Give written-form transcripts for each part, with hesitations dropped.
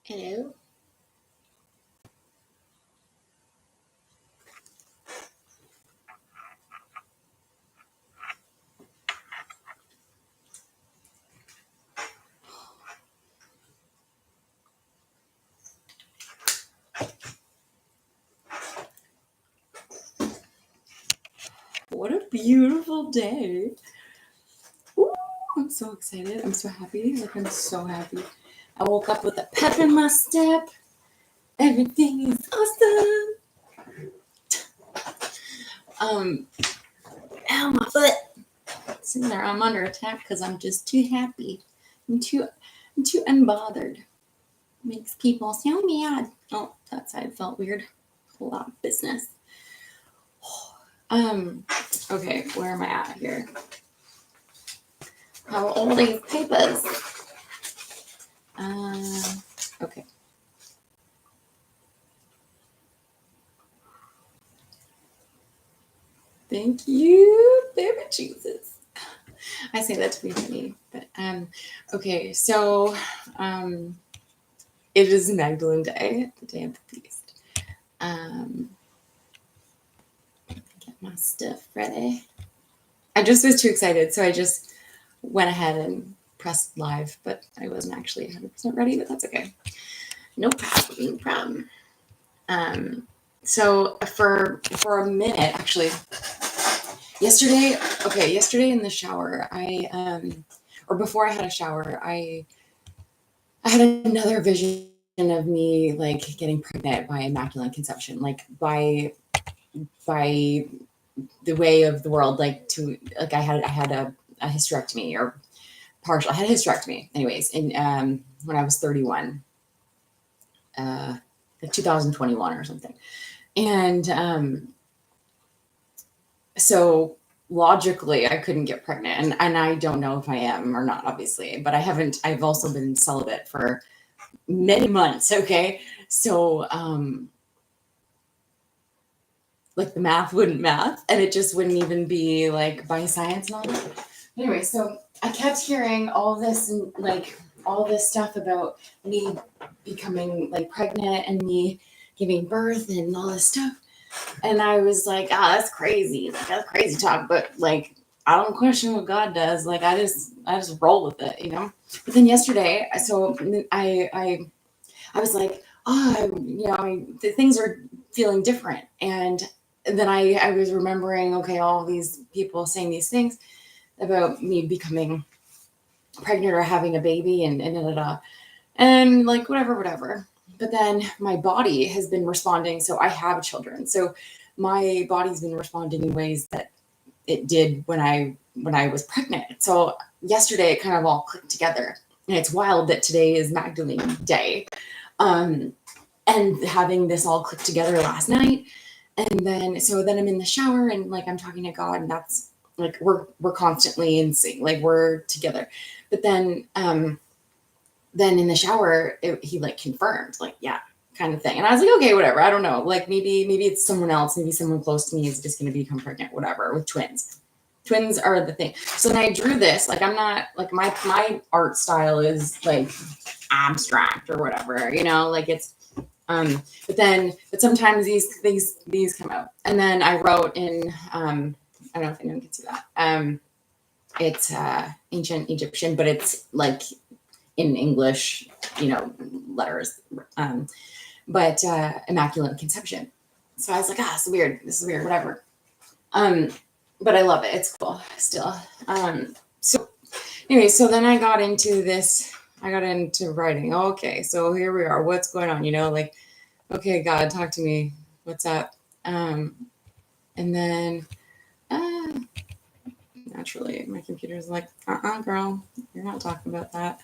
Hello. What a beautiful day. Ooh, I'm so excited. I'm so happy. I'm so happy. I woke up with a pep in my step. Everything is awesome. Ow, my foot. Sitting there, I'm under attack because I'm just too happy. I'm too unbothered. Makes people so mad. Oh, that side felt weird. A lot of business. Okay, where am I at here? How old are these papers? Okay. Thank you, baby Jesus. I say that to be funny, but okay. So it is Magdalene Day, the day of the feast. Get my stuff ready. I just was too excited, so I just went ahead and pressed live, but I wasn't actually 100% ready. But that's okay. No problem. No problem. So for a minute, actually. Yesterday in the shower, or before I had a shower, I had another vision of me like getting pregnant by immaculate conception, like by the way of the world, I had a hysterectomy or partial. I had a hysterectomy, anyways, in when I was 31, 2021 or something, and so logically I couldn't get pregnant, and I don't know if I am or not, obviously, but I've also been celibate for many months. Okay. So like the math wouldn't math, and it just wouldn't even be like by science and all that. Anyway, so I kept hearing all this and like all this stuff about me becoming like pregnant and me giving birth and all this stuff. And I was like, that's crazy. Like that's crazy talk. But like I don't question what God does. Like I just roll with it, you know? But then yesterday, so I was like, the things are feeling different. And then I was remembering, okay, all these people saying these things about me becoming pregnant or having a baby and like whatever. But then my body has been responding. So I have children. So my body's been responding in ways that it did when I was pregnant. So yesterday it kind of all clicked together. And it's wild that today is Magdalene Day. And having this all click together last night. And then I'm in the shower and like I'm talking to God, and that's like we're constantly in sync, like we're together. But then in the shower he like confirmed, like, yeah, kind of thing. And I was like, okay, whatever, I don't know, like maybe it's someone else, maybe someone close to me is just going to become pregnant, whatever. With twins are the thing. So then I drew this, like I'm not like my art style is like abstract or whatever, you know, like it's but sometimes these come out. And then I wrote in I don't know if anyone can see that. It's ancient Egyptian, but it's like in English, you know, letters. But Immaculate Conception. So I was like, this is weird, whatever. But I love it. It's cool still. So anyway, so then I got into writing. Okay, so here we are. What's going on? You know, like, okay, God, talk to me. What's up? And then naturally, my computer's like, girl, you're not talking about that.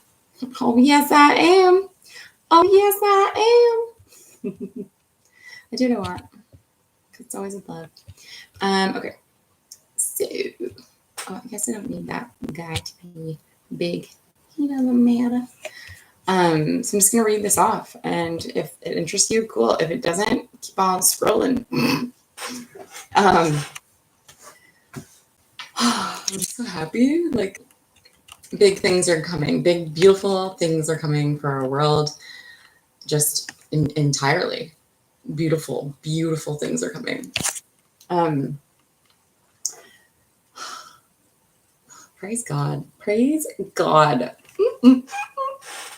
Oh, yes, I am. Oh, yes, I am. I do know what. It's always a love. Okay. So, I guess I don't need that guy to be big. He doesn't matter. So I'm just going to read this off. And if it interests you, cool. If it doesn't, keep on scrolling. I'm so happy. Like, big things are coming. Big, beautiful things are coming for our world. just entirely. Beautiful, beautiful things are coming. Praise God. Praise God. And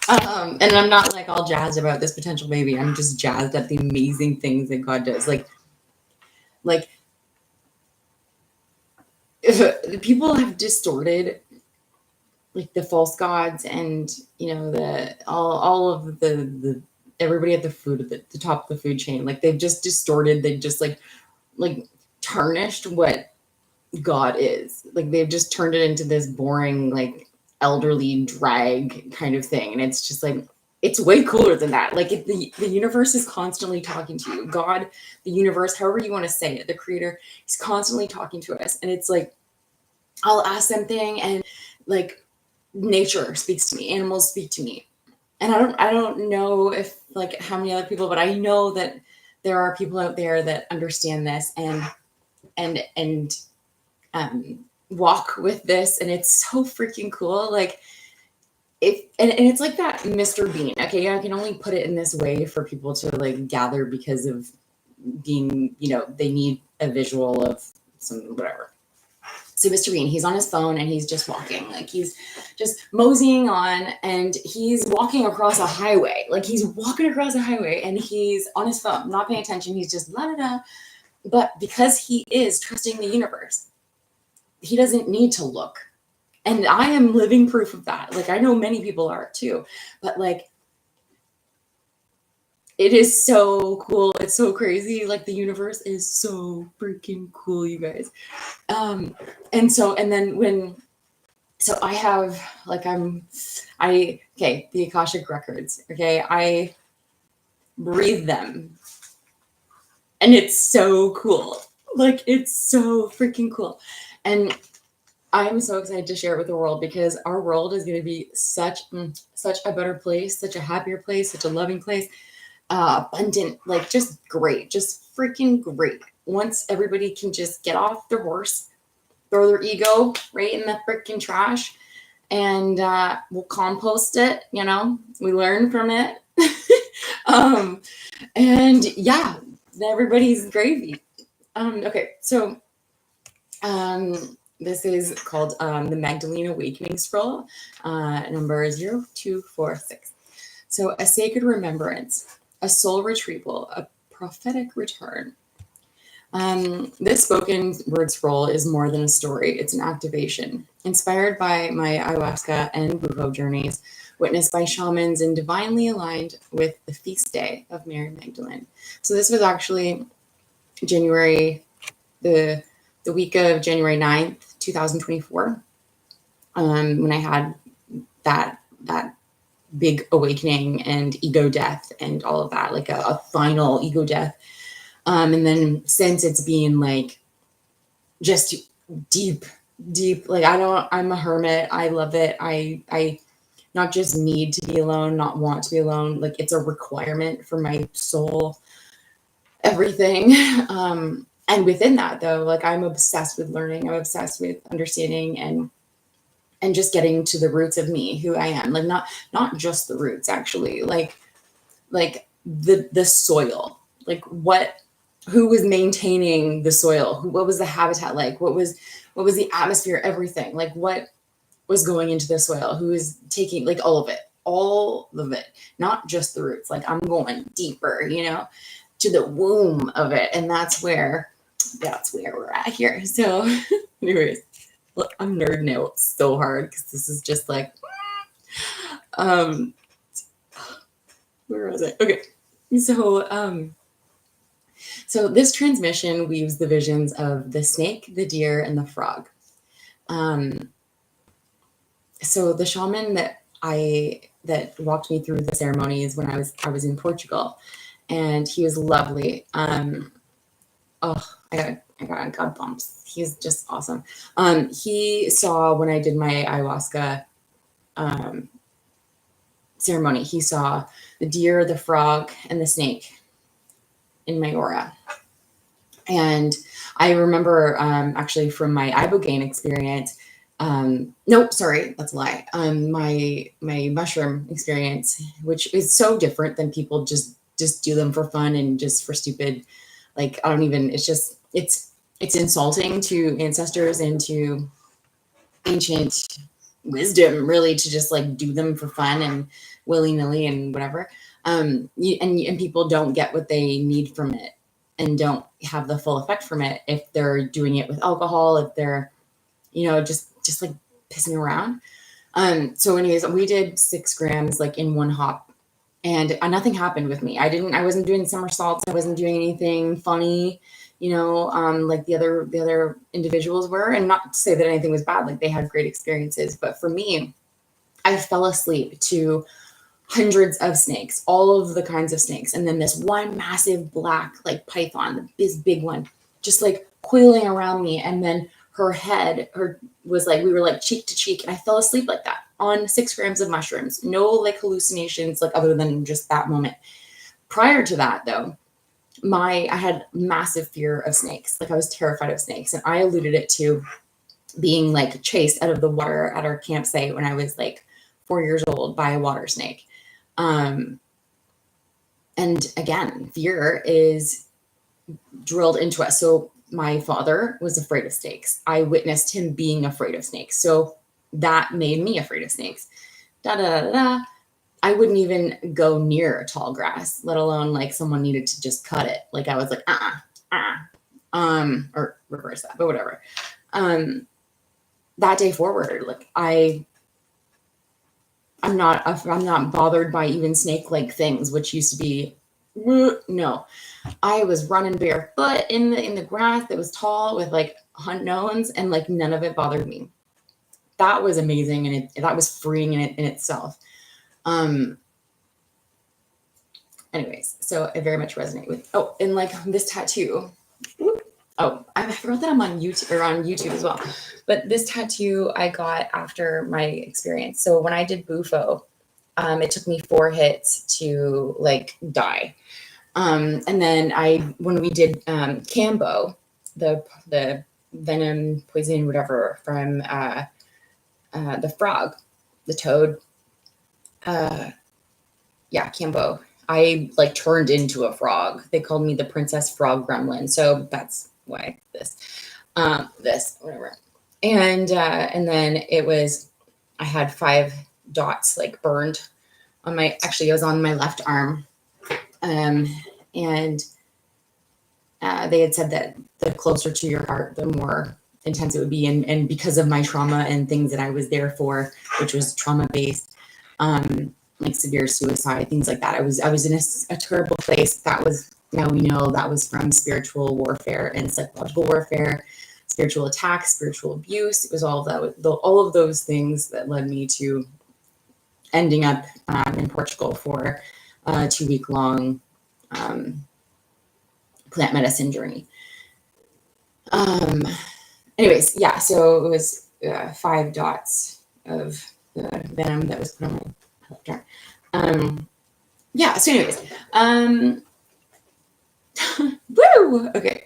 I'm not like all jazzed about this potential baby. I'm just jazzed at the amazing things that God does. Like if people have distorted like the false gods and the all of the everybody at the top of the food chain, like they've just distorted, they've just like tarnished what God is. Like they've just turned it into this boring, like elderly drag kind of thing. And it's just like, it's way cooler than that. Like the universe is constantly talking to you. God, the universe, however you want to say it, the creator is constantly talking to us. And it's like, I'll ask something and like nature speaks to me, animals speak to me. And I don't know if like how many other people, but I know that there are people out there that understand this and walk with this, and it's so freaking cool. Like and it's like that Mr. Bean. Okay, I can only put it in this way for people to like gather because of being, they need a visual of some whatever. So Mr. Bean, he's on his phone and he's just walking, like he's just moseying on, and he's walking across a highway. Like he's walking across a highway and he's on his phone, not paying attention. He's just la da da. But because he is trusting the universe, he doesn't need to look. And I am living proof of that. Like I know many people are too, but like it is so cool. It's so crazy. Like the universe is so freaking cool, you guys. So I have like the Akashic records. Okay. I breathe them. And it's so cool. Like it's so freaking cool. And I'm so excited to share it with the world because our world is going to be such a better place, such a happier place, such a loving place, abundant, like just great, just freaking great. Once everybody can just get off their horse, throw their ego right in the freaking trash, and we'll compost it. We learn from it, and yeah, everybody's gravy. Okay, so. This is called the Magdalene Awakening Scroll, number 0246. So a sacred remembrance, a soul retrieval, a prophetic return. This spoken word scroll is more than a story. It's an activation. Inspired by my Ayahuasca and Bufo journeys, witnessed by shamans and divinely aligned with the feast day of Mary Magdalene. So this was actually the week of January 9th, 2024, when I had that big awakening and ego death and all of that, like a final ego death. And then since it's been like just deep, like I'm a hermit. I love it. I not just need to be alone, not want to be alone. Like it's a requirement for my soul, everything. And within that though, like I'm obsessed with learning, I'm obsessed with understanding and just getting to the roots of me, who I am. Like not just the roots, actually, like the soil, like who was maintaining the soil, what was the habitat like, what was the atmosphere, everything, like what was going into the soil, who is taking, like all of it, not just the roots. Like I'm going deeper, to the womb of it. And that's where we're at here. So anyways, look, I'm nerding out so hard because this is just like, where was I? Okay. So this transmission weaves the visions of the snake, the deer, and the frog. So the shaman that walked me through the ceremonies when I was in Portugal, and he was lovely. I got bumps. He's just awesome. He saw when I did my ayahuasca ceremony, he saw the deer, the frog, and the snake in my aura. And I remember actually from my ibogaine experience, Nope, sorry, that's a lie. My mushroom experience, which is so different than people just do them for fun and just for stupid, like I don't even. It's just it's insulting to ancestors and to ancient wisdom, really, to just like do them for fun and willy nilly and whatever. And people don't get what they need from it and don't have the full effect from it if they're doing it with alcohol, if they're just like pissing around. So anyways, we did 6 grams like in one hop, and nothing happened with me. I wasn't doing somersaults. I wasn't doing anything funny, like the other individuals were. And not to say that anything was bad, like they had great experiences. But for me, I fell asleep to hundreds of snakes, all of the kinds of snakes. And then this one massive black, like python, this big one, just like coiling around me. And then her head, was like, we were like cheek to cheek. And I fell asleep like that on 6 grams of mushrooms. No like hallucinations, like other than just that moment. Prior to that though, I had massive fear of snakes. Like I was terrified of snakes. And I alluded it to being like chased out of the water at our campsite when I was like 4 years old by a water snake. And again, fear is drilled into us. So my father was afraid of snakes. I witnessed him being afraid of snakes. So that made me afraid of snakes. Da da da da. I wouldn't even go near a tall grass, let alone like someone needed to just cut it. Like I was like, or reverse that, but whatever. That day forward, like I'm not bothered by even snake-like things, which used to be, no. I was running barefoot in the grass that was tall with like unknowns, and like none of it bothered me. That was amazing, and that was freeing in itself. Anyways, so I very much resonate with. Oh, and like this tattoo. Oh, I forgot that I'm on YouTube as well. But this tattoo I got after my experience. So when I did Bufo, it took me 4 hits to like die. And then when we did Cambo, the venom, poison, whatever from the frog, the toad. Cambo. I like turned into a frog. They called me the Princess Frog Gremlin. So that's why this whatever. And then I had 5 dots like burned on it was on my left arm. And they had said that the closer to your heart, the more intense it would be. And because of my trauma and things that I was there for, which was trauma based, like severe suicide, things like that. I was in a terrible place. Now we know that was from spiritual warfare and psychological warfare, spiritual attacks, spiritual abuse. It was all of those things that led me to ending up in Portugal for a 2-week-long plant medicine journey. Anyways, yeah, so it was 5 dots of the venom that was put on my left arm. So anyways, woo! Okay.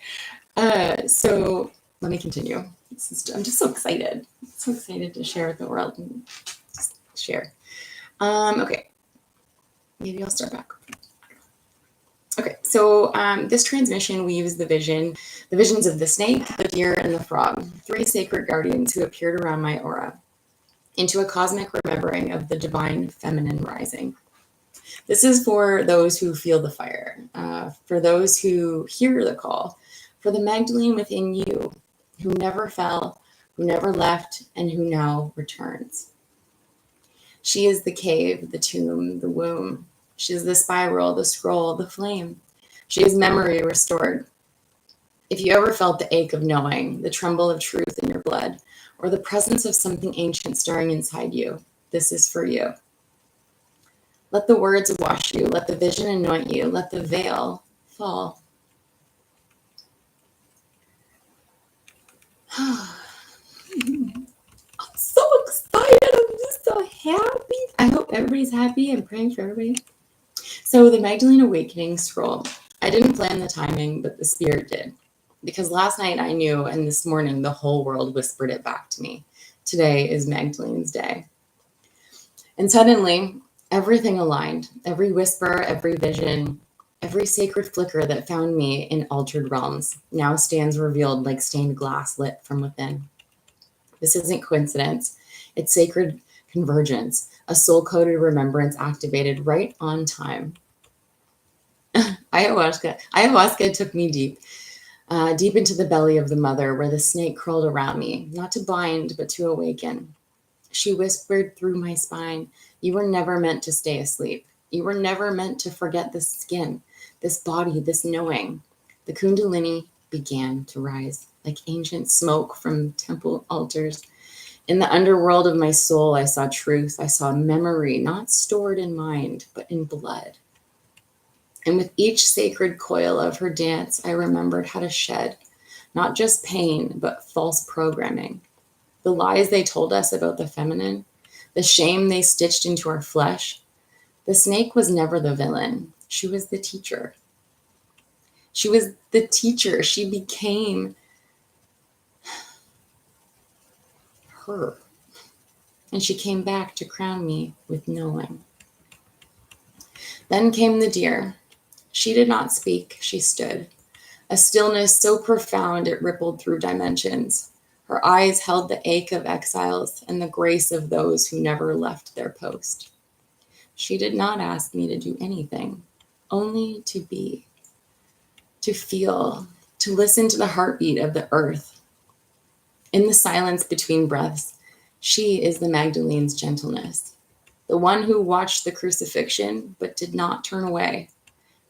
So let me continue. I'm just so excited. So excited to share with the world and just share. Okay. Maybe I'll start back. Okay, so this transmission weaves the visions of the snake, the deer, and the frog, 3 sacred guardians who appeared around my aura, into a cosmic remembering of the divine feminine rising. This is for those who feel the fire, for those who hear the call, for the Magdalene within you, who never fell, who never left, and who now returns. She is the cave, the tomb, the womb. She is the spiral, the scroll, the flame. She is memory restored. If you ever felt the ache of knowing, the tremble of truth in your blood, or the presence of something ancient stirring inside you, this is for you. Let the words wash you. Let the vision anoint you. Let the veil fall. I'm so excited. I'm just so happy. I hope everybody's happy. I'm praying for everybody. So the Magdalene Awakening scroll. I didn't plan the timing, but the spirit did. Because last night I knew, and this morning the whole world whispered it back to me. Today is Magdalene's day. And suddenly, everything aligned. Every whisper, every vision, every sacred flicker that found me in altered realms now stands revealed like stained glass lit from within. This isn't coincidence. It's sacred convergence, a soul-coded remembrance activated right on time. Ayahuasca took me deep into the belly of the mother where the snake crawled around me, not to bind, but to awaken. She whispered through my spine, "You were never meant to stay asleep. You were never meant to forget this skin, this body, this knowing." The Kundalini began to rise like ancient smoke from temple altars. In the underworld of my soul, I saw truth. I saw memory, not stored in mind, but in blood. And with each sacred coil of her dance, I remembered how to shed, not just pain, but false programming. The lies they told us about the feminine, the shame they stitched into our flesh. The snake was never the villain. She was the teacher. She was the teacher. She became her. And she came back to crown me with knowing. Then came the deer. She did not speak. She stood. A stillness so profound it rippled through dimensions. Her eyes held the ache of exiles and the grace of those who never left their post. She did not ask me to do anything, only to be, to feel, to listen to the heartbeat of the earth. In the silence between breaths, she is the Magdalene's gentleness, the one who watched the crucifixion but did not turn away.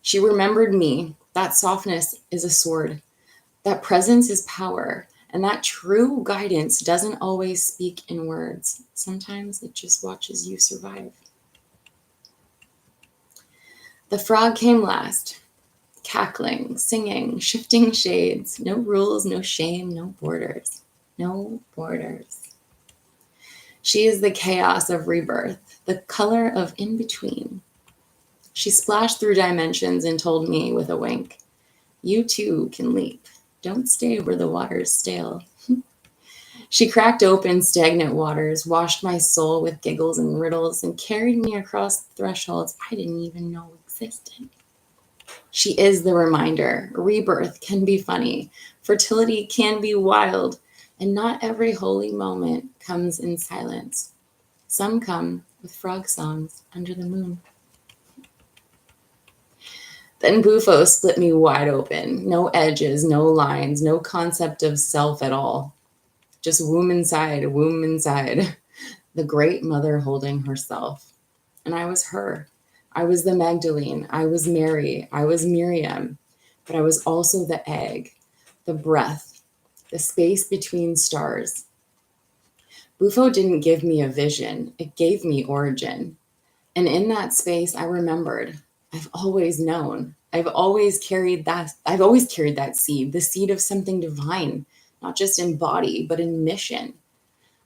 She remembered me. That softness is a sword. That presence is power. And that true guidance doesn't always speak in words. Sometimes it just watches you survive. The frog came last, cackling, singing, shifting shades. No rules, no shame, no borders. No borders. She is the chaos of rebirth, the color of in-between. She splashed through dimensions and told me with a wink, "You too can leap. Don't stay where the water's stale." She cracked open stagnant waters, washed my soul with giggles and riddles, and carried me across thresholds I didn't even know existed. She is the reminder. Rebirth can be funny. Fertility can be wild. And not every holy moment comes in silence. Some come with frog songs under the moon. Then Bufo split me wide open. No edges, no lines, no concept of self at all. Just womb inside, the great mother holding herself. And I was her. I was the Magdalene. I was Mary. I was Miriam. But I was also the egg, the breath, the space between stars. Bufo didn't give me a vision. It gave me origin. And in that space, I remembered. I've always known. I've always carried that seed, the seed of something divine, not just in body, but in mission.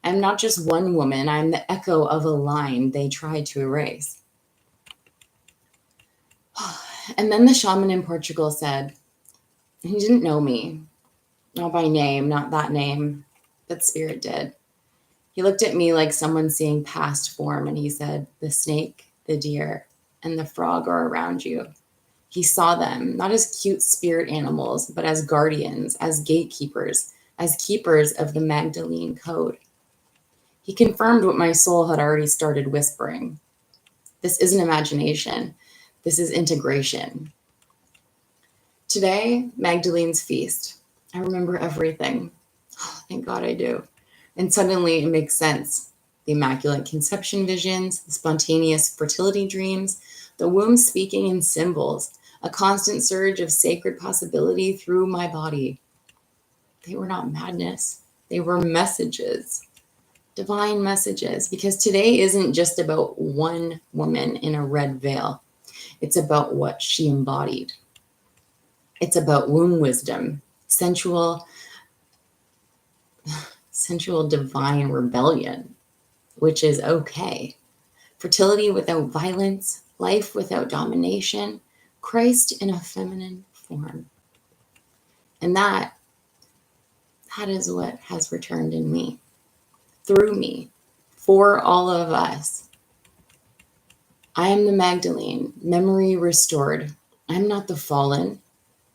I'm not just one woman. I'm the echo of a line they tried to erase. And then the shaman in Portugal said, he didn't know me, not by name, not that name, but spirit did. He looked at me like someone seeing past form, and he said, "The snake, the deer, and the frog are around you." He saw them not as cute spirit animals, but as guardians, as gatekeepers, as keepers of the Magdalene code. He confirmed what my soul had already started whispering. This isn't imagination. This is integration. Today, Magdalene's feast. I remember everything. Oh, thank God I do. And suddenly it makes sense. The Immaculate Conception visions, the spontaneous fertility dreams, the womb speaking in symbols, a constant surge of sacred possibility through my body. They were not madness. They were messages, divine messages, because today isn't just about one woman in a red veil. It's about what she embodied. It's about womb wisdom, sensual divine rebellion, which is okay. Fertility without violence, life without domination, Christ in a feminine form. And that is what has returned in me. through me, for all of us. I am the Magdalene, memory restored. I am not the fallen.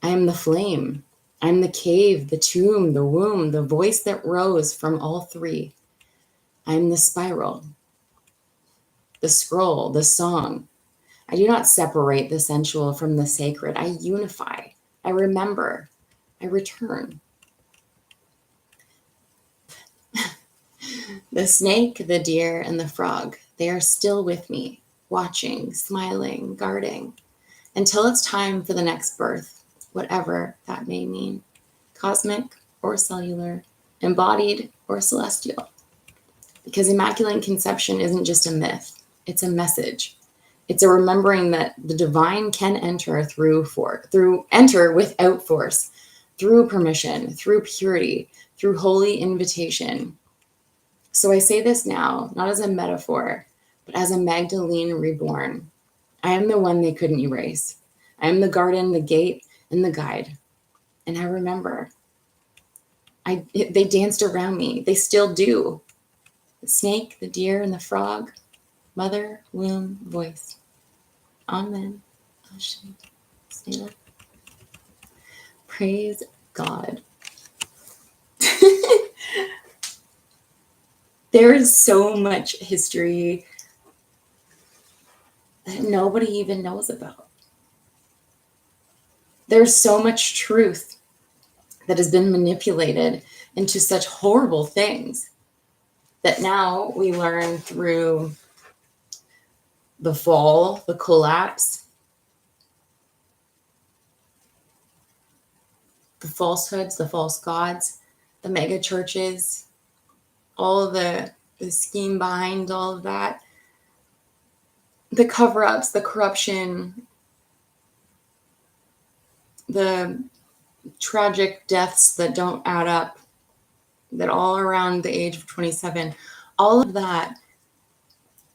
I am the flame. I am the cave, the tomb, the womb, the voice that rose from all three. I am the spiral, the scroll, the song. I do not separate the sensual from the sacred. I unify. I remember. I return. The snake, the deer, and the frog, they are still with me, watching, smiling, guarding, until it's time for the next birth, whatever that may mean, cosmic or cellular, embodied or celestial. Because Immaculate Conception isn't just a myth, it's a message. It's a remembering that the divine can enter enter without force, through permission, through purity, through holy invitation. So I say this now, not as a metaphor, but as a Magdalene reborn. I am the one they couldn't erase. I am the garden, the gate, and the guide. And I remember. They danced around me. They still do. The snake, the deer, and the frog. Mother, womb, voice. Amen. Praise God. There is so much history that nobody even knows about. There's so much truth that has been manipulated into such horrible things that now we learn through the fall, the collapse, the falsehoods, the false gods, the mega churches, all the scheme behind all of that, the cover-ups, the corruption, the tragic deaths that don't add up, that all around the age of 27, all of that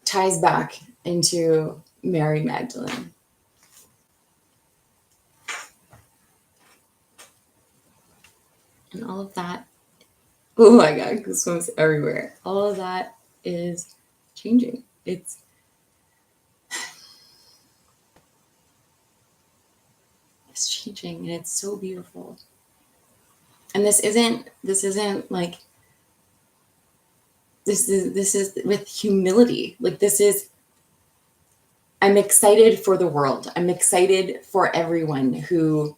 ties back into Mary Magdalene. And all of that, oh my God, goosebumps everywhere. All of that is changing. It's changing, and it's so beautiful. And this isn't like, this is with humility. Like, I'm excited for the world. I'm excited for everyone who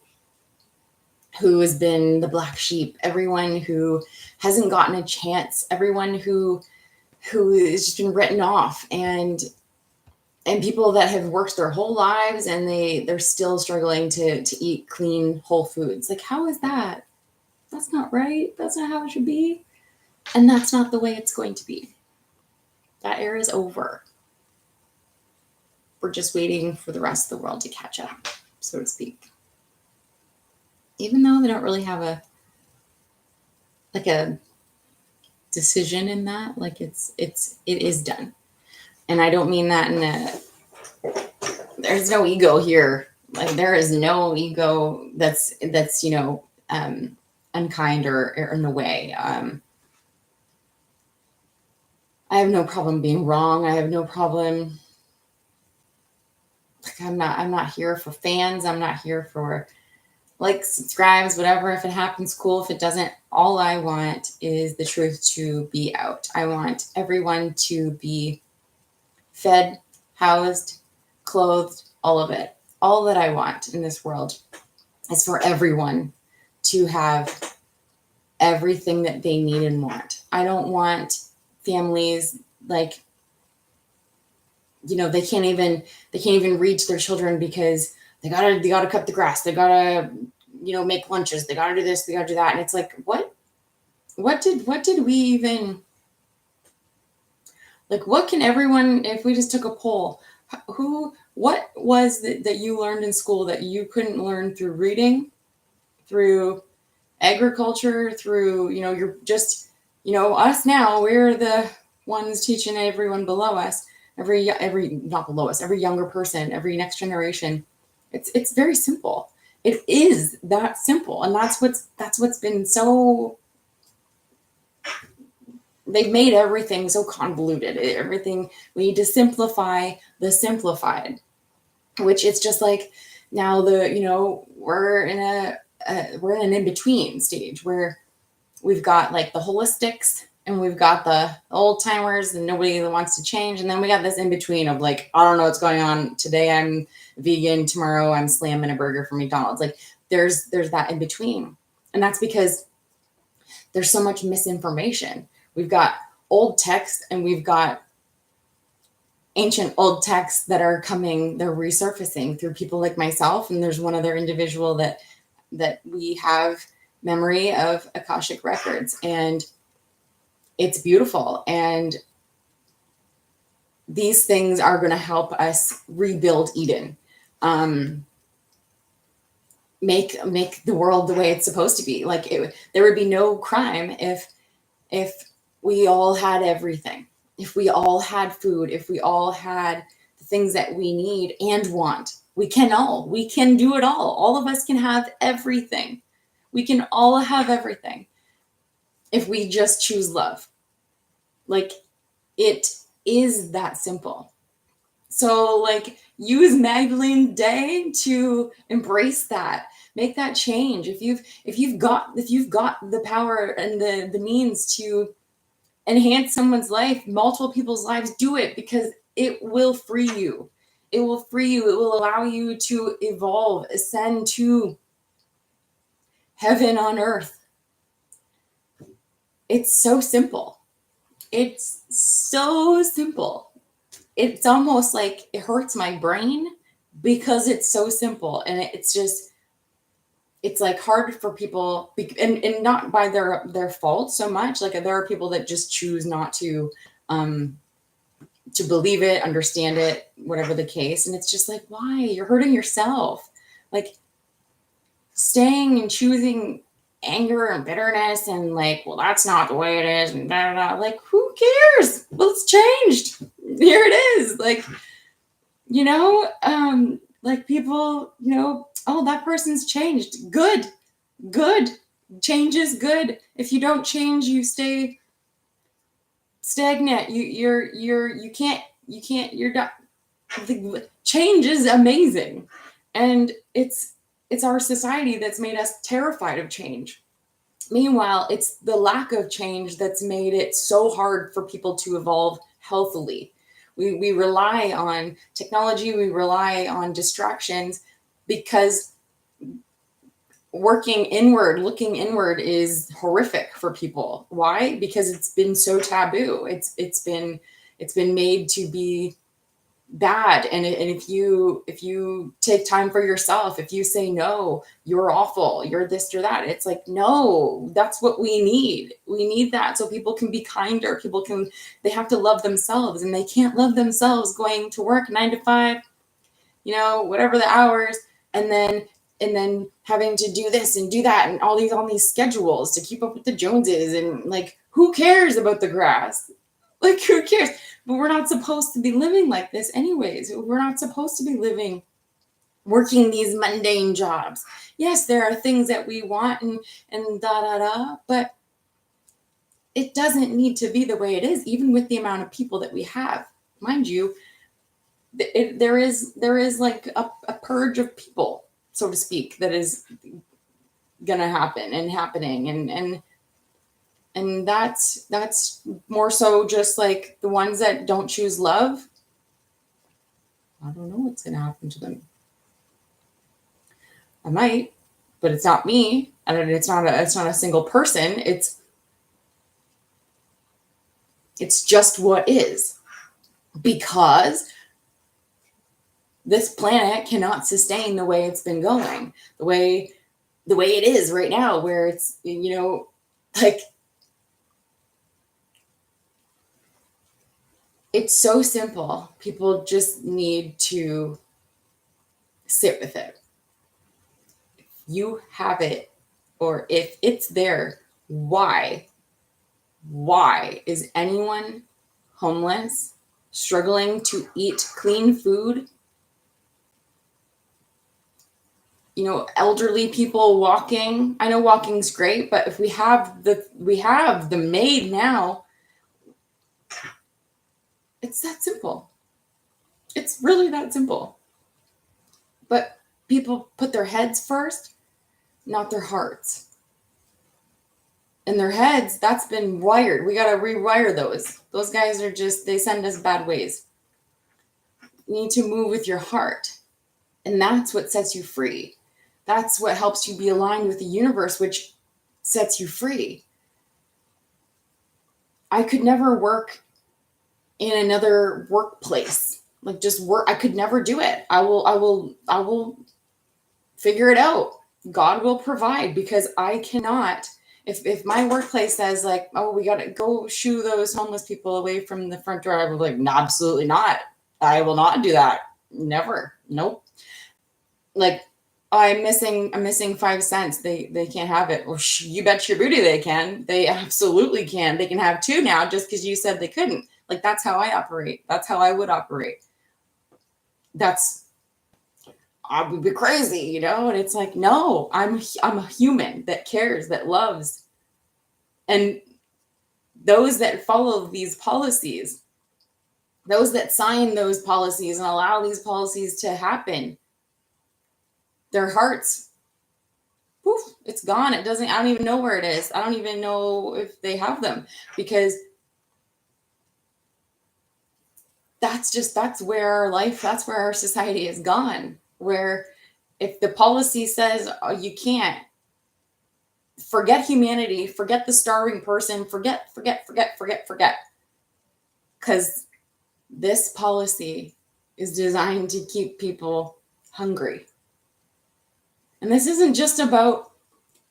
has been the black sheep, everyone who hasn't gotten a chance, everyone who has just been written off, and people that have worked their whole lives and they're still struggling to eat clean, whole foods. Like, how is that? That's not right. That's not how it should be. And that's not the way it's going to be. That era is over. We're just waiting for the rest of the world to catch up, so to speak. Even though they don't really have a decision in that, like it is done. And I don't mean that there's no ego here. Like, there is no ego that's unkind or in the way. I have no problem being wrong. I have no problem. Like, I'm not here for fans. I'm not here for likes, subscribes, whatever. If it happens, cool. If it doesn't, all I want is the truth to be out. I want everyone to be fed, housed, clothed, all of it. All that I want in this world is for everyone to have everything that they need and want. I don't want families they can't even reach their children because they gotta cut the grass, they gotta make lunches, they gotta do this, they gotta do that. And it's like, what did we even, like, what can everyone, if we just took a poll, what was that you learned in school that you couldn't learn through reading, through agriculture, through you're just us now, we're the ones teaching everyone below us, every not below us, every younger person, every next generation. It's very simple. It is that simple. And that's what's been so they've made everything so convoluted. Everything, we need to simplify the simplified, which it's just like now we're in an in-between stage where we've got like the holistics and we've got the old timers and nobody wants to change. And then we got this in between of like, I don't know what's going on. Today I'm vegan. Tomorrow I'm slamming a burger from McDonald's. Like there's that in between. And that's because there's so much misinformation. We've got old texts and we've got ancient old texts that are coming, they're resurfacing through people like myself. And there's one other individual that we have memory of Akashic records, and it's beautiful. And these things are going to help us rebuild Eden, make the world the way it's supposed to be. Like there would be no crime if we all had everything, if we all had food, if we all had the things that we need and want. We can do it all. All of us can have everything. We can all have everything if we just choose love. Like it is that simple. So like use Magdalene Day to embrace that, make that change. If you've got the power and the means to enhance someone's life, multiple people's lives, do it, because it will free you. It will free you. It will allow you to evolve, ascend to heaven on earth. It's so simple. It's so simple. It's almost like it hurts my brain because it's so simple. And it's like hard for people, and not by their fault so much. Like there are people that just choose not to believe it, understand it, whatever the case. And it's just like, why? You're hurting yourself. Like staying and choosing anger and bitterness and like, well, that's not the way it is, and blah, blah, blah. Like, who cares? Well, it's changed. Here it is. Like, like people, oh, that person's changed. Good. Change is good. If you don't change, you stay stagnant. You can't, you're not. Change is amazing. And it's our society that's made us terrified of change. Meanwhile, it's the lack of change that's made it so hard for people to evolve healthily. We rely on technology, we rely on distractions, because looking inward is horrific for people. Why? Because it's been so taboo. It's been made to be bad. And if you take time for yourself, if you say no, you're awful, you're this or that, it's like, no, that's what we need that so people can be kinder. They have to love themselves, and they can't love themselves going to work 9 to 5, whatever the hours, and then having to do this and do that and all these schedules to keep up with the Joneses. And like, who cares about the grass? Like, who cares? But we're not supposed to be living like this anyways. We're not supposed to be working these mundane jobs. Yes, there are things that we want and but it doesn't need to be the way it is, even with the amount of people that we have. Mind you, there is like a purge of people, so to speak, that is gonna happen and happening, and that's more so just like the ones that don't choose love. I don't know what's gonna happen to them. I might, but it's not me. It's not a single person. It's just what is, because this planet cannot sustain the way it's been going, the way it is right now, where it's, like, it's so simple. People just need to sit with it. If you have it, or if it's there, why is anyone homeless, struggling to eat clean food? Elderly people walking. I know walking's great, but if we have the maid now, It's that simple. It's really that simple. But people put their heads first, not their hearts. And their heads, that's been wired. We got to rewire those. Those guys are just, they send us bad ways. You need to move with your heart. And that's what sets you free. That's what helps you be aligned with the universe, which sets you free. I could never work in another workplace. Like just work. I could never do it. I will figure it out. God will provide, because I cannot. If my workplace says like, oh, we got to go shoo those homeless people away from the front door, I will be like, no, absolutely not. I will not do that. Never. Nope. Like, I'm missing 5 cents. They can't have it. Well, you bet your booty they can. They absolutely can. They can have 2 now just because you said they couldn't. Like, that's how I operate. That's how I would operate. I would be crazy, you know? And it's like, no, I'm a human that cares, that loves. And those that follow these policies, those that sign those policies and allow these policies to happen, their hearts, poof, it's gone. I don't even know where it is. I don't even know if they have them, because that's where our life, that's where our society is gone. Where if the policy says, oh, you can't, forget humanity, forget the starving person, forget. Because this policy is designed to keep people hungry. And this isn't just about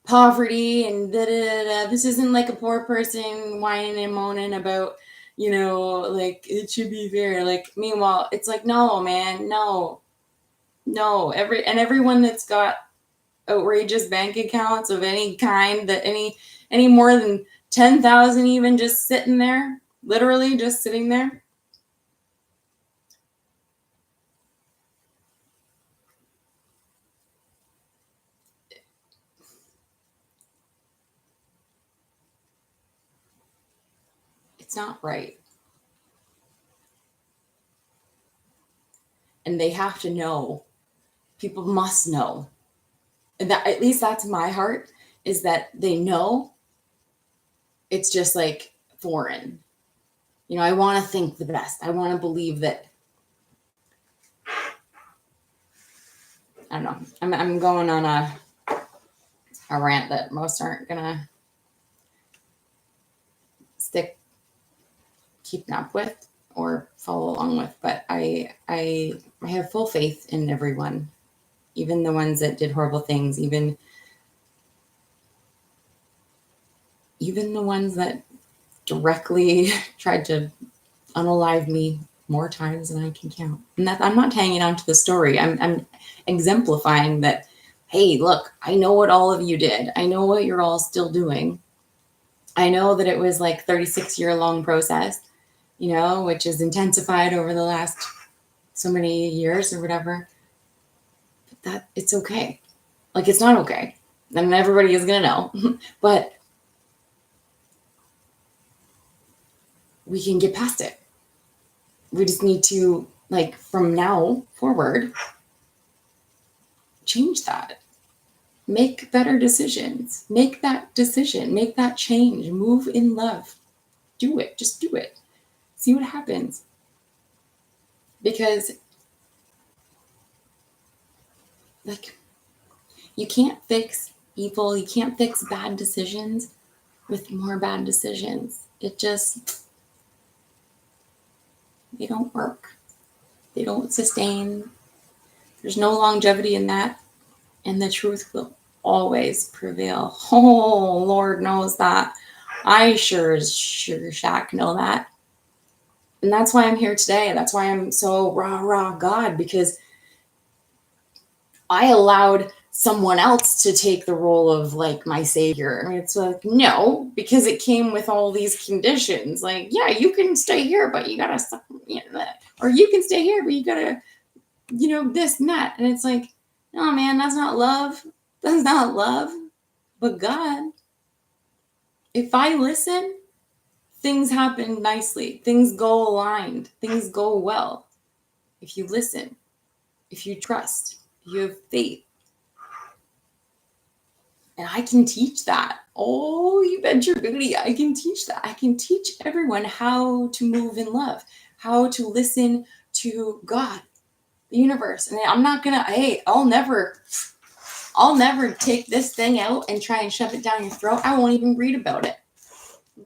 poverty and da-da-da-da. This isn't like a poor person whining and moaning about, like, it should be fair. Like, meanwhile, it's like, no, man, no. Everyone that's got outrageous bank accounts of any kind, that any more than 10,000 even just sitting there, literally just sitting there. It's not right. And they have to know. People must know. And that, at least that's my heart, is that they know. It's just like foreign. I want to think the best. I want to believe that. I don't know. I'm going on a rant that most aren't gonna keeping up with or follow along with. But I have full faith in everyone, even the ones that did horrible things, even the ones that directly tried to unalive me more times than I can count. And that, I'm not hanging on to the story. I'm exemplifying that, hey, look, I know what all of you did. I know what you're all still doing. I know that it was like 36-year-long process, which is intensified over the last so many years or whatever. But that it's okay. Like, it's not okay. And everybody is going to know. But we can get past it. We just need to, like, from now forward, change that. Make better decisions. Make that decision. Make that change. Move in love. Do it. Just do it. See what happens. Because, like, you can't fix evil. You can't fix bad decisions with more bad decisions. They don't work. They don't sustain. There's no longevity in that. And the truth will always prevail. Oh, Lord knows that. I sure as shack know that. And that's why I'm here today. That's why I'm so rah God, because I allowed someone else to take the role of, like, my savior. And it's like, no, because it came with all these conditions. Like, yeah, you can stay here, but you gotta, or you can stay here, but you gotta, this and that. And it's like, no, man, that's not love. That's not love. But God, if I listen, things happen nicely. Things go aligned. Things go well. If you listen, if you trust, if you have faith. And I can teach that. Oh, you bet your booty. I can teach that. I can teach everyone how to move in love, how to listen to God, the universe. And I'm not going to, hey, I'll never take this thing out and try and shove it down your throat. I won't even read about it.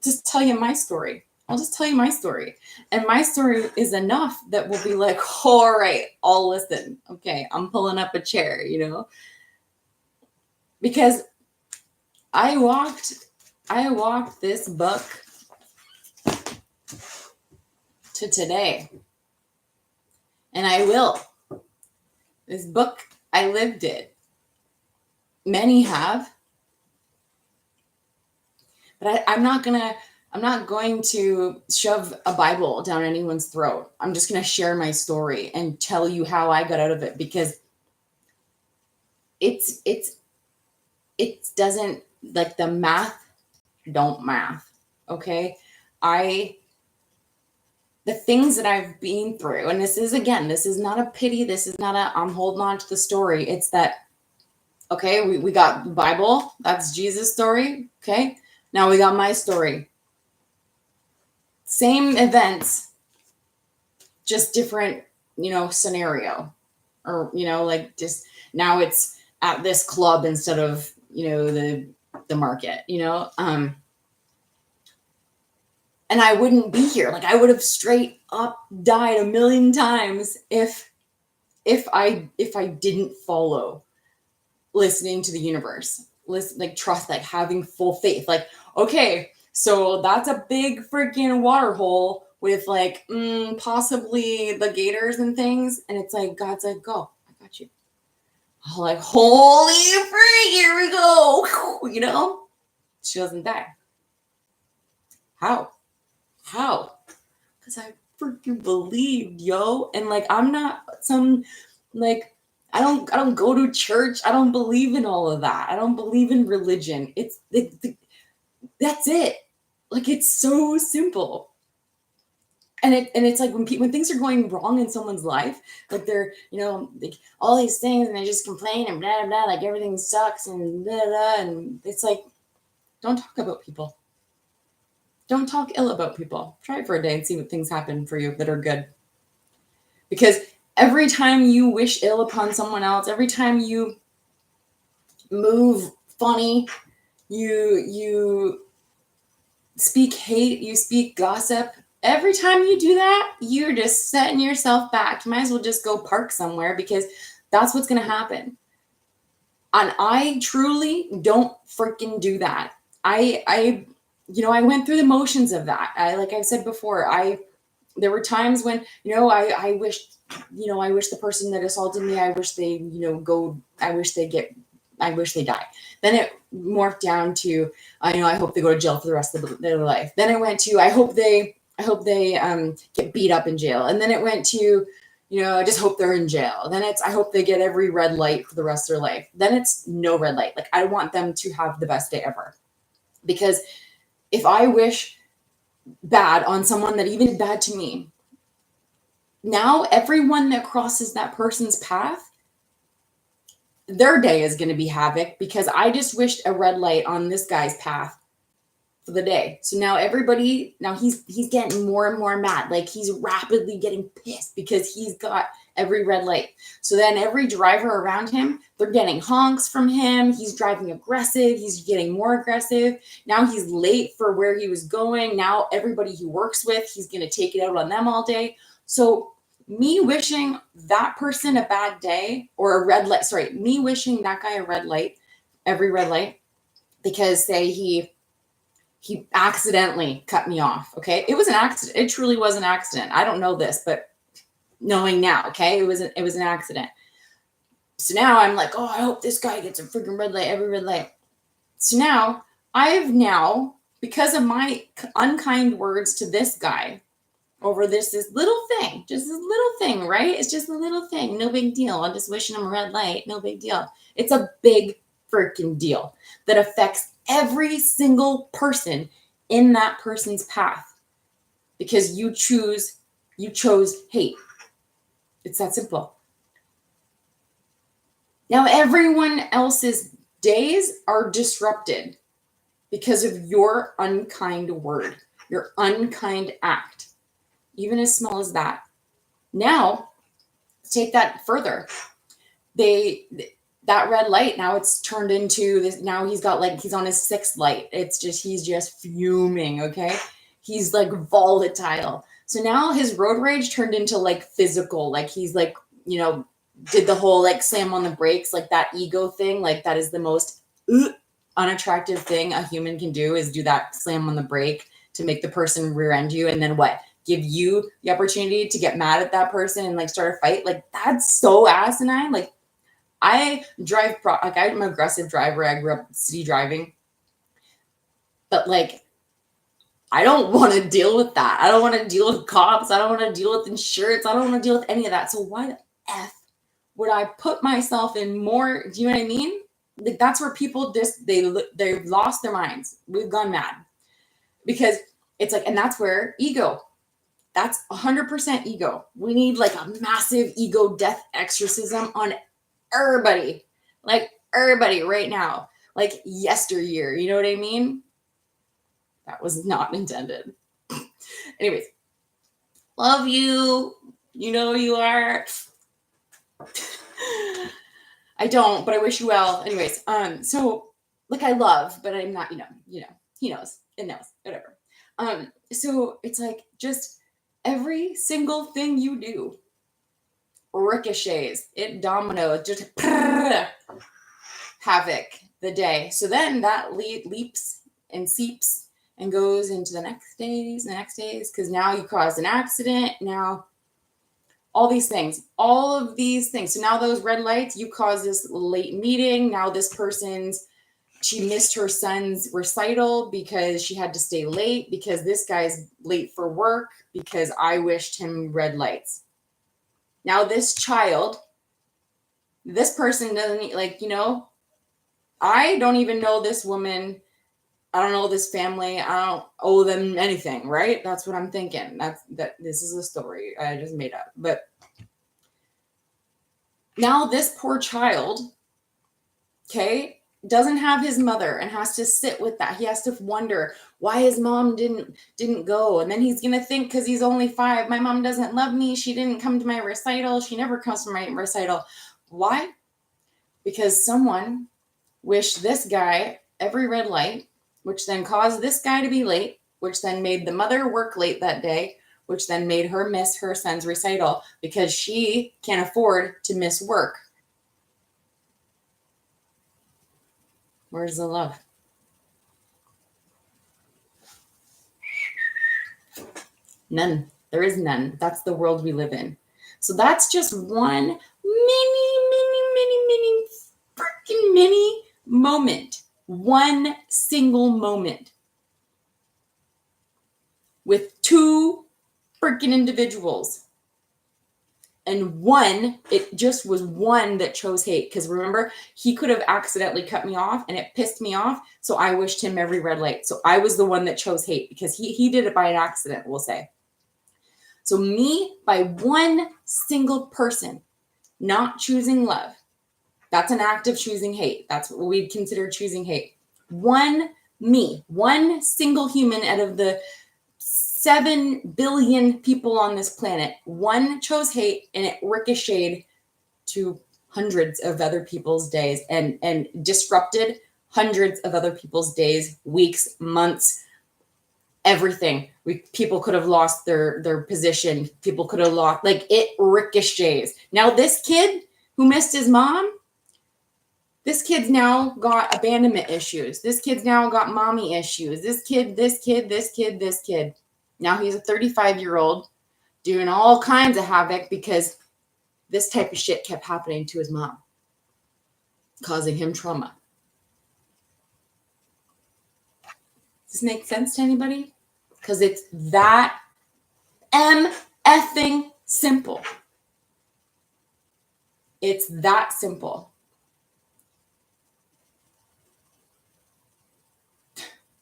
Just tell you my story. I'll just tell you my story. And my story is enough that will be like, all right, I'll listen. Okay, I'm pulling up a chair, because I walked this book to today. And I will. This book, I lived it. Many have. But I'm not going to shove a Bible down anyone's throat. I'm just going to share my story and tell you how I got out of it, because it doesn't, like, the math don't math. Okay. The things that I've been through, and this is not a pity. This is not I'm holding on to the story. It's that, okay, we got the Bible. That's Jesus' story. Okay. Now we got my story. Same events, just different, scenario, or, like, just now it's at this club instead of, the market, and I wouldn't be here. Like, I would have straight up died a million times if I didn't follow listening to the universe, trust, like, having full faith. Like, okay, so that's a big freaking water hole with, like, possibly the gators and things. And it's like, God's like, go, I got you. I'm like, holy freak, here we go. She doesn't die. How? Because I freaking believed, yo. And, like, I'm not some, like, I don't go to church. I don't believe in all of that. I don't believe in religion. It's that's it. Like, it's so simple. And it's like when things are going wrong in someone's life, like, they're, like, all these things, and they just complain and blah, blah, blah, like everything sucks and blah, blah, and it's like, don't talk about people. Don't talk ill about people. Try it for a day and see what things happen for you that are good. Because every time you wish ill upon someone else, every time you move funny, you speak hate, you speak gossip, every time you do that, you're just setting yourself back. You might as well just go park somewhere, because that's what's going to happen. And I truly don't freaking do that. I went through the motions of that. Like I've said before, there were times when, I wish the person that assaulted me, I wish they, I wish they die. Then it morphed down to, I hope they go to jail for the rest of their life. Then it went to, I hope they get beat up in jail. And then it went to, I just hope they're in jail. Then it's, I hope they get every red light for the rest of their life. Then it's no red light. Like, I want them to have the best day ever. Because if I wish bad on someone that even did bad to me, now everyone that crosses that person's path, their day is going to be havoc, because I just wished a red light on this guy's path for the day. So now he's getting more and more mad. Like, he's rapidly getting pissed because he's got every red light. So then every driver around him, they're getting honks from him. He's driving aggressive. He's getting more aggressive. Now he's late for where he was going. Now everybody he works with, he's going to take it out on them all day. So me wishing that person a bad day, or a red light, me wishing that guy a red light, every red light, because say he accidentally cut me off. Okay. It was an accident. It truly was an accident. I don't know this, but knowing now, okay, it was an accident. So now I'm like, oh, I hope this guy gets a freaking red light, every red light. So now because of my unkind words to this guy over this little thing, just this little thing, right? It's just a little thing. No big deal. I'm just wishing him a red light. No big deal. It's a big freaking deal that affects every single person in that person's path because you chose hate. It's that simple. Now everyone else's days are disrupted because of your unkind word, your unkind act, even as small as that. Now, take that further. That red light, now it's turned into this. Now he's on his sixth light. He's just fuming. Okay. He's like volatile. So now his road rage turned into like physical, like he's like, did the whole like slam on the brakes, like that ego thing. Like that is the most unattractive thing a human can do, is do that slam on the brake to make the person rear end you. And then what? Give you the opportunity to get mad at that person and like start a fight. Like that's so asinine. Like I drive, like I'm an aggressive driver. I grew up city driving, but like, I don't want to deal with that. I don't want to deal with cops. I don't want to deal with insurance. I don't want to deal with any of that. So why the F would I put myself in more? Do you know what I mean? Like that's where people they've lost their minds. We've gone mad because it's like, and that's where ego, that's 100% ego. We need like a massive ego death exorcism on everybody, like everybody right now, like yesteryear. You know what I mean? That was not intended. Anyways, love you. You know you are. I don't, but I wish you well. Anyways, so like I love, but I'm not, he knows, it knows, whatever. So it's like just every single thing you do ricochets, it dominoes, just havoc the day. So then that leaps and seeps and goes into the next days, because now you caused an accident. Now all of these things. So now those red lights, you caused this late meeting. Now this she missed her son's recital because she had to stay late because this guy's late for work because I wished him red lights. Now this person doesn't I don't even know this woman. I don't know this family. I don't owe them anything, right? That's what I'm thinking. This is a story I just made up. But now this poor child, okay, doesn't have his mother and has to sit with that. He has to wonder why his mom didn't go. And then he's going to think, because he's only 5, my mom doesn't love me. She didn't come to my recital. She never comes to my recital. Why? Because someone wished this guy every red light, which then caused this guy to be late, which then made the mother work late that day, which then made her miss her son's recital because she can't afford to miss work. Where's the love? None. There is none. That's the world we live in. So that's just one mini moment. One single moment with 2 freaking individuals. And it just was one that chose hate. Because remember, he could have accidentally cut me off and it pissed me off. So I wished him every red light. So I was the one that chose hate because he did it by an accident, we'll say. So me, by one single person not choosing love, that's an act of choosing hate. That's what we'd consider choosing hate. One single human out of the 7 billion people on this planet, one chose hate and it ricocheted to hundreds of other people's days and disrupted hundreds of other people's days, weeks, months, everything. People could have lost their position. People could have lost, like it ricochets. Now this kid who missed his mom, this kid's now got abandonment issues. This kid's now got mommy issues. This kid. Now he's a 35-year-old doing all kinds of havoc because this type of shit kept happening to his mom, causing him trauma. Does this make sense to anybody? Because it's that effing simple. It's that simple.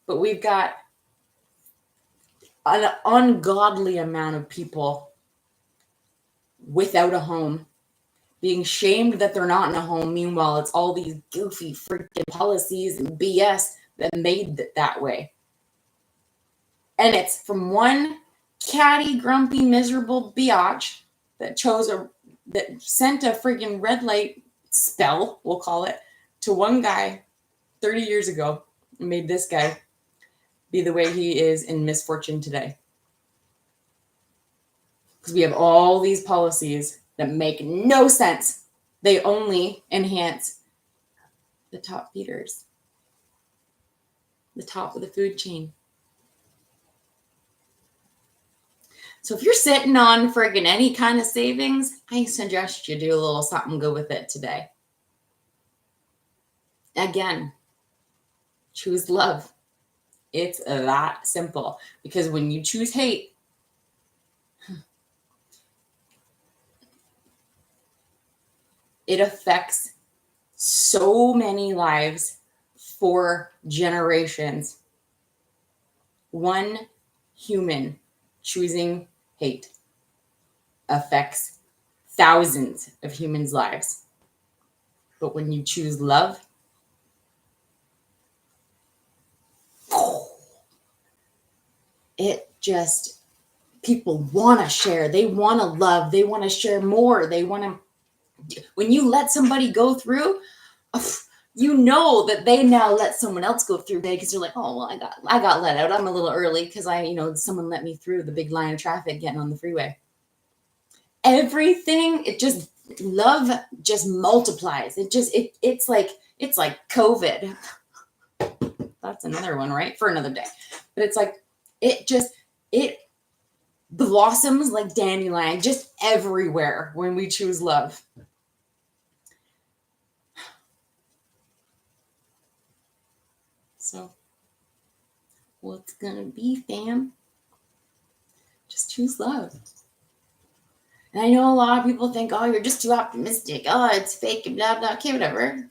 But we've got an ungodly amount of people without a home, being shamed that they're not in a home. Meanwhile, it's all these goofy freaking policies and BS that made it that way. And it's from one catty, grumpy, miserable biatch that sent a freaking red light spell, we'll call it, to one guy 30 years ago and made this guy be the way he is in misfortune today. Because we have all these policies that make no sense. They only enhance the top feeders, the top of the food chain. So if you're sitting on friggin' any kind of savings, I suggest you do a little something good with it today. Again, choose love. It's that simple. Because when you choose hate, it affects so many lives for generations. One human choosing hate affects thousands of humans' lives. But when you choose love, it just, people want to share. They want to love. They want to share more. They want to, when you let somebody go through, you know that they now let someone else go through because you're like, oh, well, I got let out. I'm a little early because someone let me through the big line of traffic getting on the freeway. Everything, love just multiplies. It's like COVID. That's another one, right? For another day. But it's like, it blossoms like dandelion just everywhere when we choose love. So what's gonna be, fam? Just choose love. And I know a lot of people think, oh, you're just too optimistic. Oh, it's fake and blah, blah. Okay, whatever.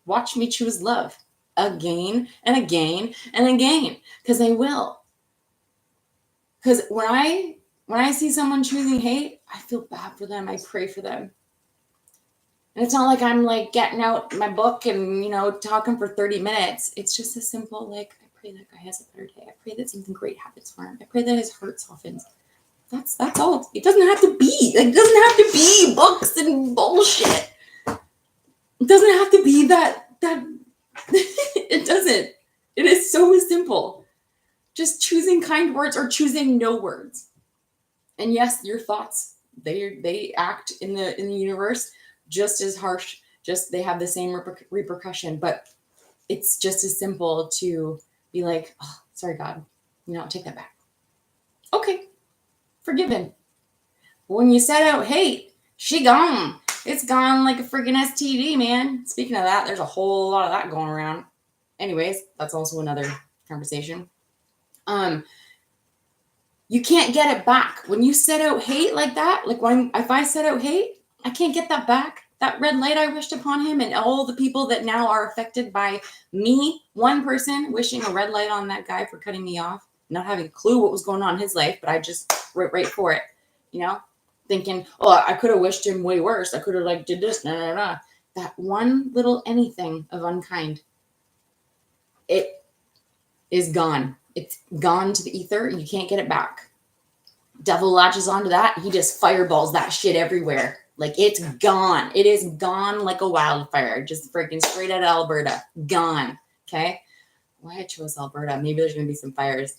Watch me choose love again and again and again, because I will. Because when I see someone choosing hate, I feel bad for them. I pray for them. And it's not like I'm like getting out my book and, talking for 30 minutes. It's just a simple, like, I pray that guy has a better day. I pray that something great happens for him. I pray that his heart softens. That's all. It doesn't have to be. It doesn't have to be books and bullshit. It doesn't have to be that it doesn't. It is so simple. Just choosing kind words or choosing no words. And yes, your thoughts, they act in the universe just as harsh, just they have the same repercussion, but it's just as simple to be like, oh, sorry, God, take that back. Okay, forgiven. When you set out hate, she gone. It's gone like a freaking STD, man. Speaking of that, there's a whole lot of that going around. Anyways, that's also another conversation. You can't get it back. When you set out hate like that, like if I set out hate, I can't get that back. That red light I wished upon him and all the people that now are affected by me, one person wishing a red light on that guy for cutting me off, not having a clue what was going on in his life, but I just went right for it, thinking, oh, I could have wished him way worse. I could have did this, That one little anything of unkind, it is gone. It's gone to the ether. You can't get it back. Devil latches onto that. He just fireballs that shit everywhere. It's gone. It is gone like a wildfire. Just freaking straight out of Alberta. Gone. Okay. Why I chose Alberta? Maybe there's going to be some fires.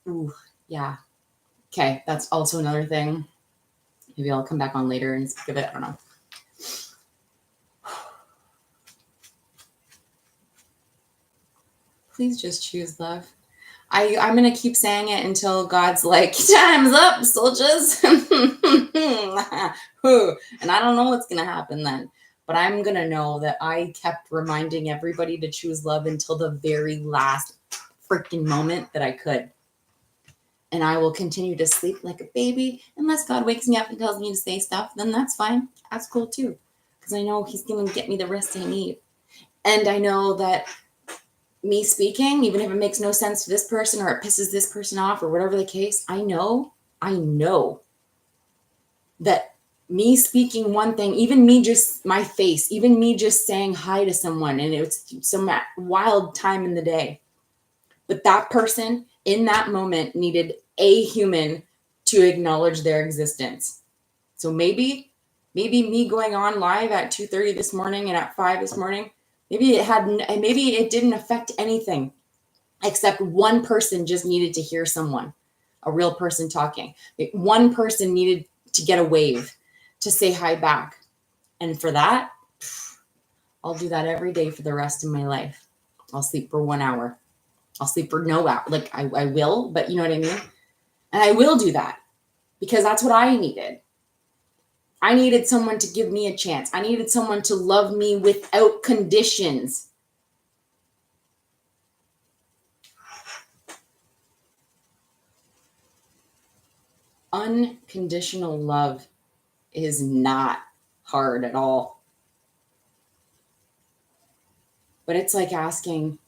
Ooh, yeah. Okay. That's also another thing. Maybe I'll come back on later and speak of it. I don't know. Please just choose love. I'm going to keep saying it until God's like, time's up, soldiers. And I don't know what's going to happen then. But I'm going to know that I kept reminding everybody to choose love until the very last freaking moment that I could. And I will continue to sleep like a baby. Unless God wakes me up and tells me to say stuff, then that's fine. That's cool too. Because I know he's going to get me the rest I need. And I know that me speaking, even if it makes no sense to this person or it pisses this person off or whatever the case, I know that me speaking one thing, even me just my face, even me just saying hi to someone, and it's some wild time in the day, but that person in that moment needed a human to acknowledge their existence. So maybe me going on live at 2:30 this morning and at 5 this morning, maybe it didn't affect anything, except one person just needed to hear someone, a real person talking. One person needed to get a wave, to say hi back. And for that, I'll do that every day for the rest of my life. I'll sleep for 1 hour. I'll sleep for no hour. Like I will, but you know what I mean? And I will do that because that's what I needed. I needed someone to give me a chance. I needed someone to love me without conditions. Unconditional love is not hard at all. But it's like asking,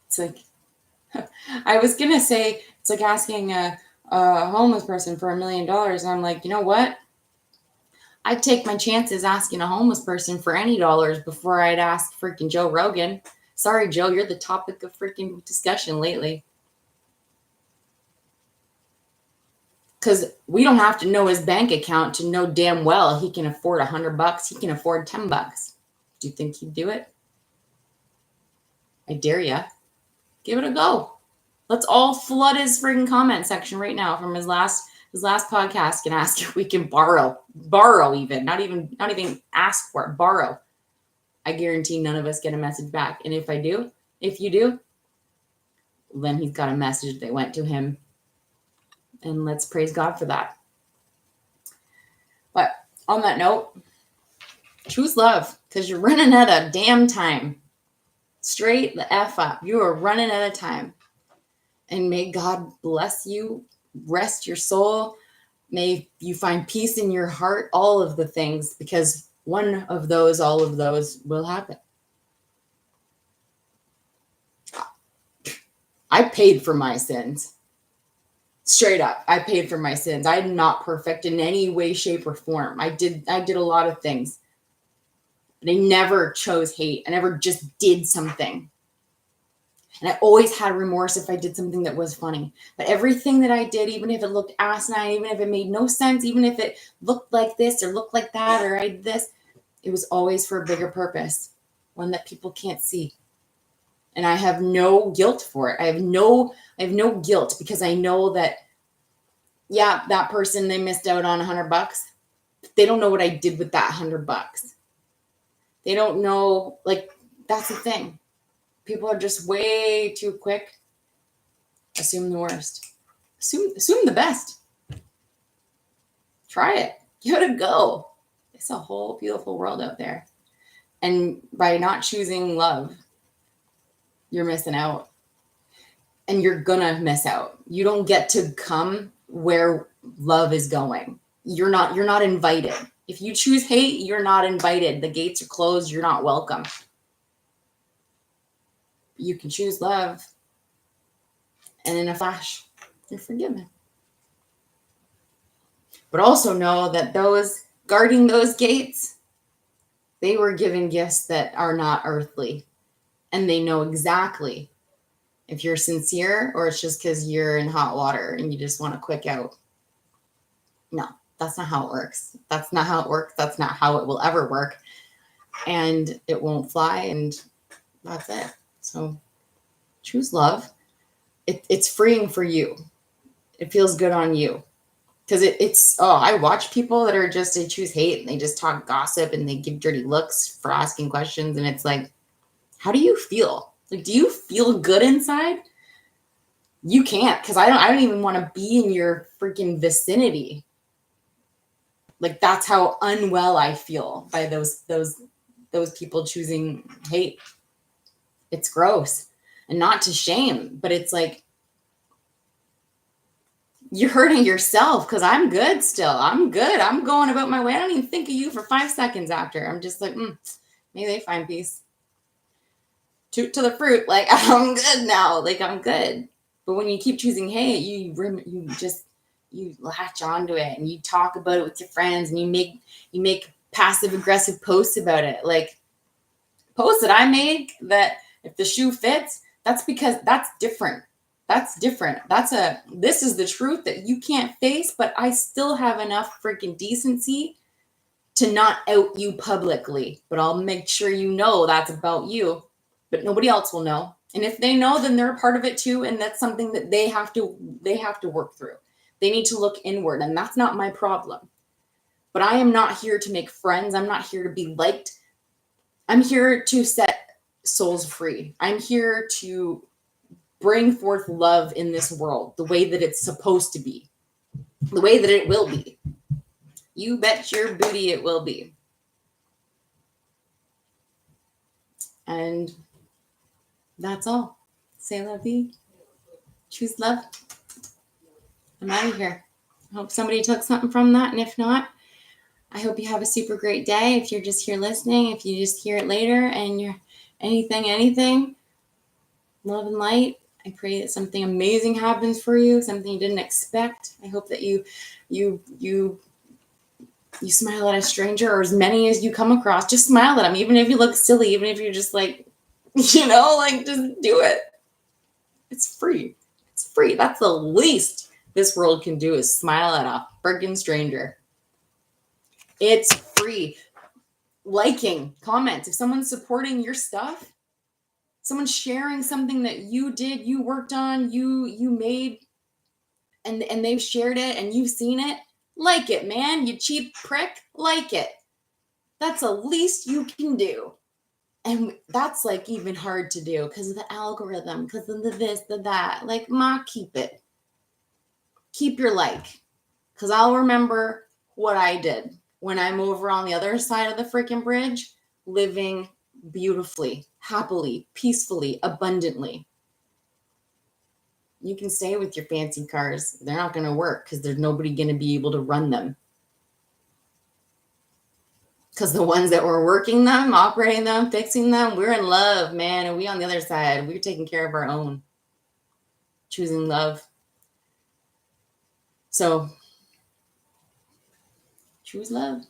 it's like, I was going to say, it's like asking a homeless person for $1 million. And I'm like, you know what? I'd take my chances asking a homeless person for any dollars before I'd ask freaking Joe Rogan. Sorry, Joe, you're the topic of freaking discussion lately. Because we don't have to know his bank account to know damn well he can afford $100. He can afford $10. Do you think he'd do it? I dare ya. Give it a go. Let's all flood his freaking comment section right now from his last podcast and ask if we can borrow even, not even ask for it, borrow. I guarantee none of us get a message back. And if you do, then he's got a message that went to him. And let's praise God for that. But on that note, choose love because you're running out of damn time. Straight the F up. You are running out of time. And may God bless you, rest your soul. May you find peace in your heart, all of the things, because all of those will happen. I paid for my sins. Straight up, I paid for my sins. I'm not perfect in any way, shape, or form. I did a lot of things. But I never chose hate. I never just did something. And I always had remorse if I did something that was funny. But everything that I did, even if it looked asinine, even if it made no sense, even if it looked like this or looked like that, or I did this, it was always for a bigger purpose, one that people can't see. And I have no guilt for it. I have no guilt because I know that, yeah, that person, they missed out on $100. They don't know what I did with that $100. They don't know, like, that's the thing. People are just way too quick. Assume the worst. Assume the best. Try it. Give it a go. It's a whole beautiful world out there. And by not choosing love, you're missing out. And you're gonna miss out. You don't get to come where love is going. You're not invited. If you choose hate, you're not invited. The gates are closed. You're not welcome. You can choose love, and in a flash, you're forgiven. But also know that those guarding those gates, they were given gifts that are not earthly, and they know exactly if you're sincere or it's just because you're in hot water and you just want a quick out. No, that's not how it works. That's not how it works. That's not how it will ever work, and it won't fly, and that's it. So choose love. It's freeing for you. It feels good on you. Because I watch people that are just, they choose hate and they just talk gossip and they give dirty looks for asking questions. And it's like, how do you feel? Like, do you feel good inside? You can't, because I don't even want to be in your freaking vicinity. Like, that's how unwell I feel by those people choosing hate. It's gross. And not to shame, but it's like, you're hurting yourself because I'm good still. I'm good. I'm going about my way. I don't even think of you for 5 seconds after. I'm just like, may they find peace. toot to the fruit. Like, I'm good now. Like, I'm good. But when you keep choosing hate, you latch onto it and you talk about it with your friends and you make passive aggressive posts about it. Like, posts that I make that if the shoe fits, that's because that's different. That's different. This is the truth that you can't face, but I still have enough freaking decency to not out you publicly. But I'll make sure you know that's about you, but nobody else will know. And if they know, then they're a part of it too. And that's something that they have to work through. They need to look inward, and that's not my problem. But I am not here to make friends. I'm not here to be liked. I'm here to set souls free. I'm here to bring forth love in this world the way that it's supposed to be, the way that it will be. You bet your booty it will be. And that's all. Say la vie. Choose love. I'm out of here. I hope somebody took something from that. And if not, I hope you have a super great day. If you're just here listening, if you just hear it later and you're anything, love and light. I pray that something amazing happens for you, something you didn't expect. I hope that you smile at a stranger, or as many as you come across. Just smile at them, even if you look silly, even if you're just like, like, just do it. It's free. It's free. That's the least this world can do, is smile at a freaking stranger. It's free. Liking, comments. If someone's supporting your stuff, someone's sharing something that you did, you worked on, you made, and they've shared it and you've seen it, like it, man. You cheap prick, like it. That's the least you can do. And that's like even hard to do because of the algorithm, because of the this, the that. Like, keep it. Keep your like. Because I'll remember what I did when I'm over on the other side of the freaking bridge, living beautifully, happily, peacefully, abundantly. You can stay with your fancy cars. They're not going to work because there's nobody going to be able to run them. Because the ones that were working them, operating them, fixing them, we're in love, man. And we on the other side, we're taking care of our own. Choosing love. So, choose love.